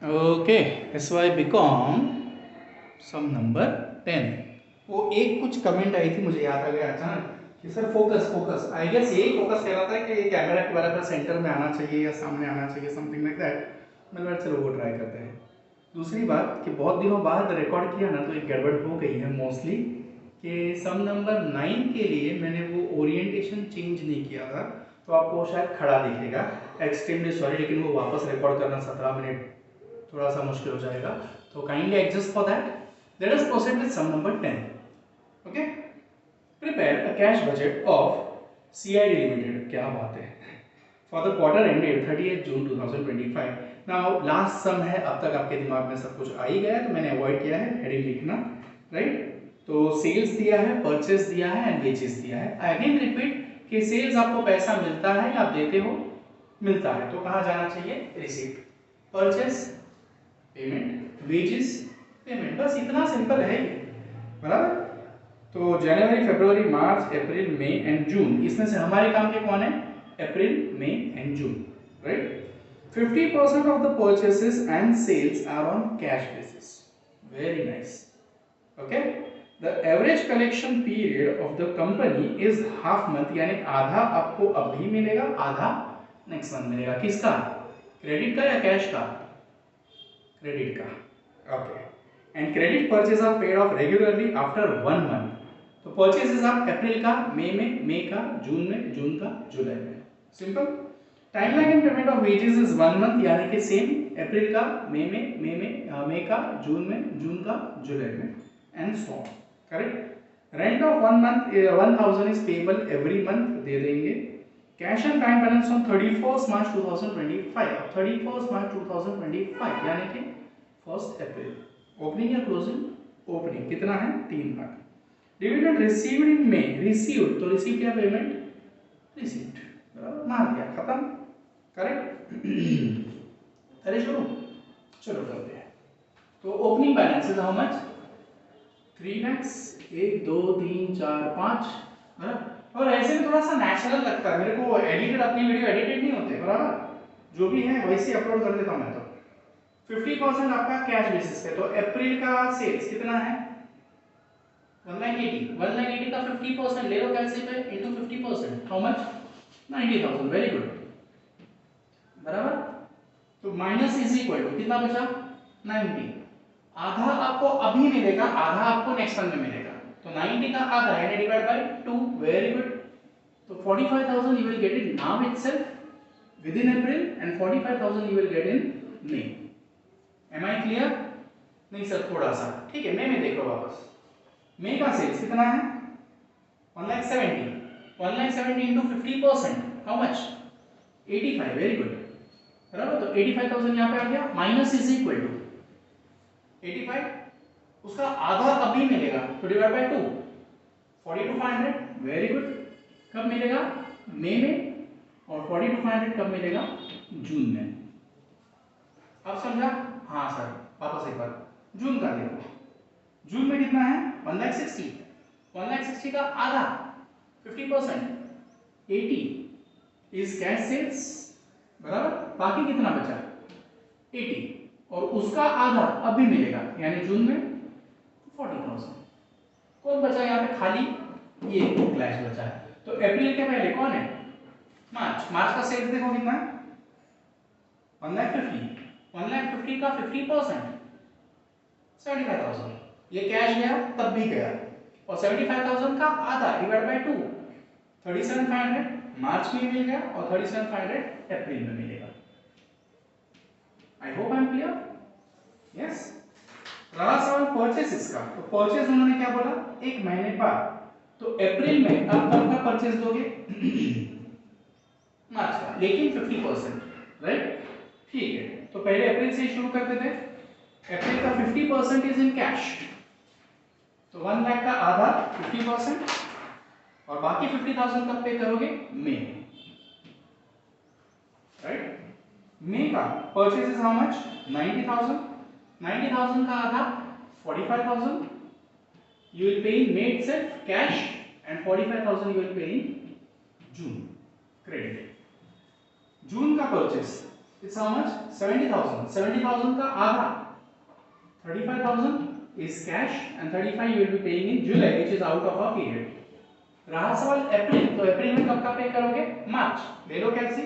Okay, S Y BCom सम number 10। वो एक कुछ कमेंट आई थी, मुझे याद आ गया अचानक कि sir focus focus, I guess यही फोकस कह रहा था कि कैमरा के बराबर सेंटर में आना चाहिए या सामने आना चाहिए, समथिंग लाइक दैट। मैंने कहा चलो वो ट्राई करते हैं। दूसरी बात कि बहुत दिनों बाद रिकॉर्ड किया ना, तो एक गड़बड़ हो गई है मोस्टली कि सम नंबर 9 के लिए मैंने वो ओरिएंटेशन चेंज नहीं किया था, तो आपको शायद खड़ा दिखेगा। एक्सट्रीमली सॉरी, लेकिन वो वापस रिकॉर्ड करना 17 मिनट थोड़ा सा मुश्किल हो जाएगा, तो kindly adjust for that. Let us proceed with sum number 10. Okay, prepare a cash budget of CID limited. क्या बात है, for the quarter ended 30th June 2025। Now last sum है, अब तक आपके दिमाग में सब कुछ आ ही गया, तो मैंने अवॉइड किया है हेडिंग लिखना, राइट। तो सेल्स दिया है, परचेस दिया है एंड वेजेस दिया है। आई अगेन रिपीट कि सेल्स आपको पैसा मिलता है या आप देते हो, मिलता है, तो कहाँ जाना चाहिए, receipt. Purchase payment, wages payment, बस इतना सिंपल है ये, बराबर। तो जनवरी, फरवरी, मार्च, अप्रैल, मई एंड जून, इसमें से हमारे काम के कौन है, April, May and June, right. 50% of the purchases and sales are on cash basis. Very nice. Okay. The average collection period of the company is half month, यानी आधा आपको अभी मिलेगा, आधा नेक्स्ट मंथ मिलेगा। किसका, क्रेडिट का या कैश का, क्रेडिट का। Okay, and credit purchase are paid off regularly after 1 month. तो परचेजेस आप अप्रैल का मई में, मई का जून में, जून का जुलाई में, simple. Timeline in payment of wages is 1 month, यानी कि सेम अप्रैल का मई में, मई का जून में, जून का जुलाई में, and so on, correct. Rent of 1 month 1000 is payable every month, दे देंगे। Cash and bank balance on 31 March 2025, 31 March 2025 यानी कि 1 अप्रैल। ओपनिंग या क्लोजिंग, ओपनिंग कितना है, 3 lakh. Dividend received in May, received तो रिसीव किया पेमेंट, रिसीव्ड, बराबर, मार दिया, खत्म, करेक्ट। अरे शुरू, चलो करते हैं। तो opening balance is how much, 3 lakhs, 1 2 3 4 5, बराबर। और ऐसे में थोड़ा सा नेचुरल लगता है मेरे को, एडिटेड, अपनी वीडियो एडिटेड नहीं होते, बराबर, जो भी है वैसे अपलोड कर देता हूं मैं। तो 50% आपका कैश बेसिस पे, तो अप्रैल का सेल्स कितना है, 180, 180 का 50% ले लो कैसे पे, into 50%, how much, 90,000, very good, बराबर। तो माइनस इज इक्वल टू कितना बचा, 90। आधा आपको अभी मिलेगा, आधा आपको नेक्स्ट मंथ में मिलेगा, तो 90 का आधा यानी डिवाइड बाय 2, वेरी गुड। तो 45,000 you will get it now itself within April and 45,000 you will get in May. Am I clear? नहीं सर थोड़ा सा, ठीक है, मई में देख लो वापस। मई का सेल्स कितना है, 1,70,000, 1,70,000 into 50%, how much, 85, very good, बराबर। तो 85,000 यहाँ पे आ गया, माइनस इज इक्वल टू 85, उसका आधा अभी मिलेगा, तो डिवाइड बाय 2, 42,500, वेरी गुड। कब मिलेगा, मई में, और 42,500 कब मिलेगा, जून में। अब समझा, हाँ सर, वापस एक बार जून का देखो, जून में कितना है, 1,60,000, 1,60,000 का आधा 50%, 80 इज कैश सेल्स, बराबर। बाकी कितना बचा, 80, और उसका आधा अभी मिलेगा, यानी जून में 40,000। कौन बचा यहाँ पे, खाली ये क्लैश बचा है। तो अप्रैल के पहले कौन है, मार्च, मार्च का सेल्स देखो कितना है, 1,50,000, 1,50,000 का 50%, 75,000, ये कैश गया तब भी गया, और 75,000 का आधा डिवाइड बाय 2, 37,500 मार्च में मिल गया, और 37,500 अप्रैल में मिलेगा। I hope I am clear, yes. रहा सवाल परचेसेस का, तो परचेस उन्होंने क्या बोला, 1 महीने बाद, तो अप्रैल में आप कब का परचेस दोगे, मार्च का, लेकिन 50%, राइट, ठीक है। तो पहले अप्रैल से ही शुरू करते थे। अप्रैल का 50% इज इन कैश, तो 1 लाख का आधा 50%, और बाकी 50,000 कब पे करोगे, मई, राइट। मई का परचेज इज हाउ मच, 90,000, 90,000 का आधा 45,000 you will pay in May itself cash, and 45,000 you will pay in June credit। जून का परचेस इट्स हाउ मच 70,000. 70,000 का आधा 35,000 is cash and 35 you will be paying in July which is out of our period. रहा सवाल अप्रैल, तो अप्रैल में कब का पे करोगे? मार्च. ले लो कैसे?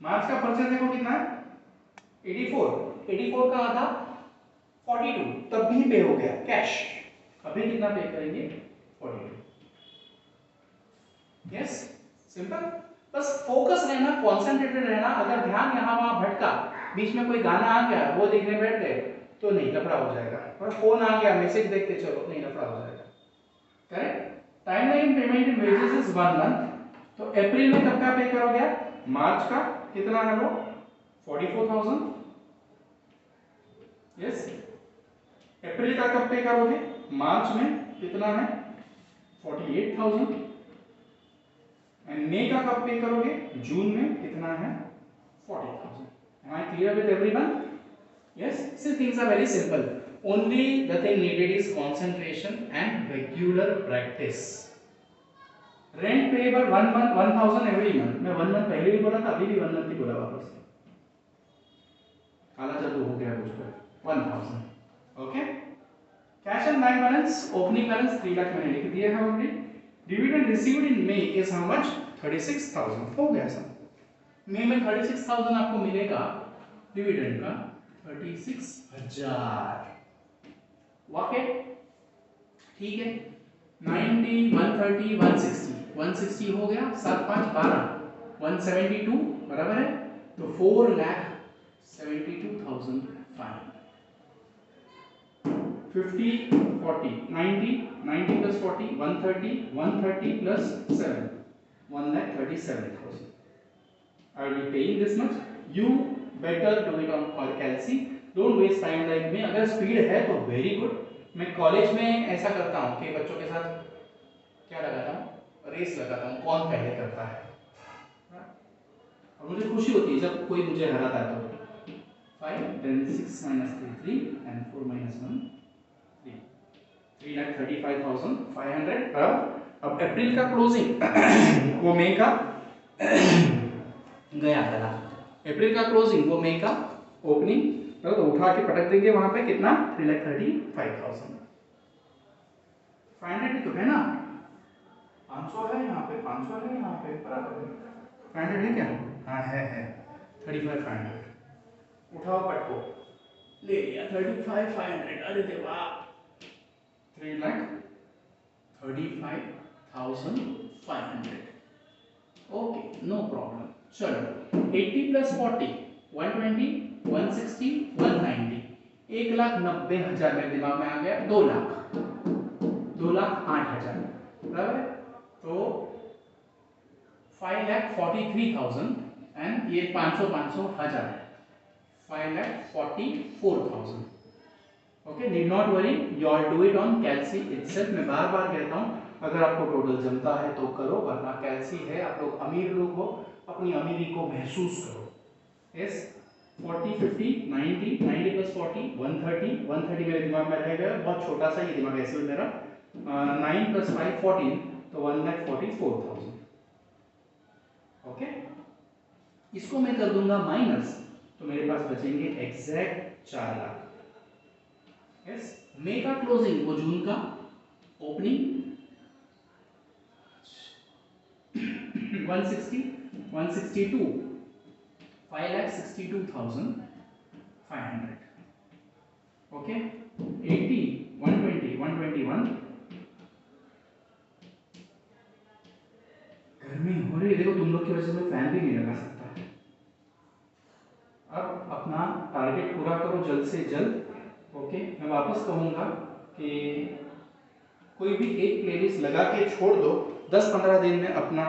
मार्च का परचेज देखो कितना है 84 का आधा 42 तब भी पे हो गया कैश. अभी कितना पे करेंगे 42. Yes simple. बस फोकस रहना, कॉन्सेंट्रेटेड रहना. अगर ध्यान यहाँ वहां भटका, बीच में कोई गाना आ गया वो देखने बैठ गए तो नहीं, लफड़ा हो जाएगा. और फोन आ गया मैसेज देखते चलो, नहीं, लफड़ा हो जाएगा. Correct. Timeline payment in wages is 1 month. तो अप्रैल में कब का पे करोगे? मार्च का कितना है वो 44,000. यस. अप्रैल का कब पे करोगे? मार्च में कितना है 48,000. एंड मई का कब पे करोगे? जून में कितना है 40,000. Am I clear with everyone? Yes. So things are very simple. Only the thing needed is concentration and regular practice. Rent payable 1 month 1,000 every month. मैं 1 मंथ पहले भी बोला था, अभी भी 1 मंथ ही बोला वापस. काला जादू हो गया मुझ पर. 1,000. Okay. Cash and bank balance, opening balance 3 lakh मैंने लिख दिया है already. Dividend received in May is how much? 36,000. हो गया सब. मई में 36,000 आपको मिलेगा डिविडेंड का 36,000. वाके ठीक है. 90 130 160 160 हो गया. 7 5 12 172 बराबर है. तो 4,72,500. 50 40 90 90 plus 40 130 130 plus 7 1,37,000. I will be paying this much. You better do it on calci. Don't waste time like me. अगर स्पीड है तो वेरी गुड. मैं कॉलेज में ऐसा करता हूँ कि बच्चों के साथ क्या लगाता हूँ, रेस लगाता हूँ, कौन पहले करता है. और मुझे खुशी होती है जब कोई मुझे हराता है. तो 5 then 6 minus 3 3 and 4 minus 1 3 3,35,500. अब अप्रैल का क्लोजिंग वो मई का गया था. अप्रैल का क्लोजिंग वो मई का ओपनिंग. तो उठा के पटक देंगे वहां पे कितना 3,35,000. 500 तो है ना, 500 है यहाँ पे, 500 है यहाँ पे, बराबर है. 500 है क्या? हाँ है 35,500. उठाओ पटको, ले लिया 35,500. अरे देवा 3,35,500. Okay no problem. चलो 80 प्लस 40 120 160 190 1,90,000 मेरे दिमाग में आ गया. 2 लाख 2,08,000 बराबर है. तो 5,43,000 एंड ये 500 500,000 5,44,000. Okay. Need not worry, you all do it on calci itself. मैं बार बार कहता हूँ अगर आपको टोटल जमता है तो करो, वरना कैलसी है. आप लोग अमीर लोग हो, अपनी अमीरी को महसूस करो. यस. 40 50 90 90 प्लस 40 130 130 मेरे दिमाग में रह गया. बहुत छोटा सा ये दिमाग ऐसे मेरा. 9 प्लस 5 14 तो 1,44,000. ओके. इसको मैं कर दूंगा माइनस, तो मेरे पास बचेंगे एग्जैक्ट 4 लाख. यस. मई का क्लोजिंग वो जून का ओपनिंग 160 162 5,62,500. ओके. 80 120 121. गर्मी हो रही है देखो, तुम लोग की वजह से मैं फैन भी नहीं लगा सकता. अब अपना टारगेट पूरा करो जल्द से जल्द. ओके. मैं वापस कहूँगा कि कोई भी एक प्लेलिस्ट लगा के छोड़ दो, 10-15 दिन में अपना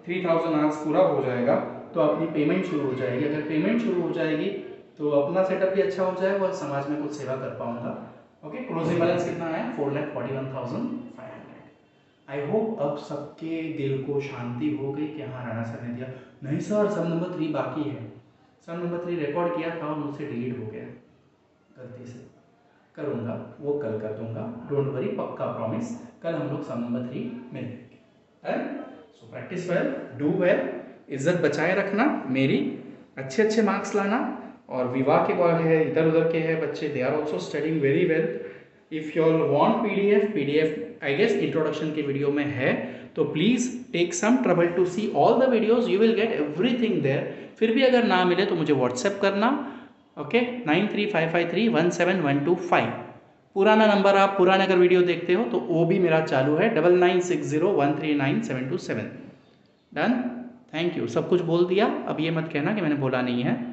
3,000 आवर्स पूरा हो जाएगा. तो अपनी पेमेंट शुरू हो जाएगी. अगर पेमेंट शुरू हो जाएगी तो अपना सेटअप भी अच्छा हो जाएगा और समाज में कुछ सेवा कर पाऊंगा. ओके. क्लोजिंग बैलेंस कितना है 4,41,500. आई होप अब सबके दिल को शांति हो गई कि हाँ राणा सर ने दिया. नहीं सर, सम नंबर 3 बाकी है. सम नंबर 3 रिकॉर्ड किया था और मुझसे डिलीट हो गया गलती से. करूँगा वो कल कर दूंगा. डोंट वरी, पक्का प्रॉमिस. कल हम लोग सम नंबर 3 मिलेंगे. So practice well, do well, इज्जत बचाए रखना मेरी. अच्छे अच्छे मार्क्स लाना। और विवाह के बाद है, इधर उधर के है बच्चे, they are also studying very well. If you all want PDF I guess introduction के वीडियो में है, तो please take some trouble to see all the videos, you will get everything there. फिर भी अगर ना मिले तो मुझे व्हाट्सएप करना, ओके 9355317125। पुराना नंबर, आप पुराना अगर वीडियो देखते हो तो वो भी मेरा चालू है 9960139727। Done, thank you. सब कुछ बोल दिया, अब ये मत कहना कि मैंने बोला नहीं है।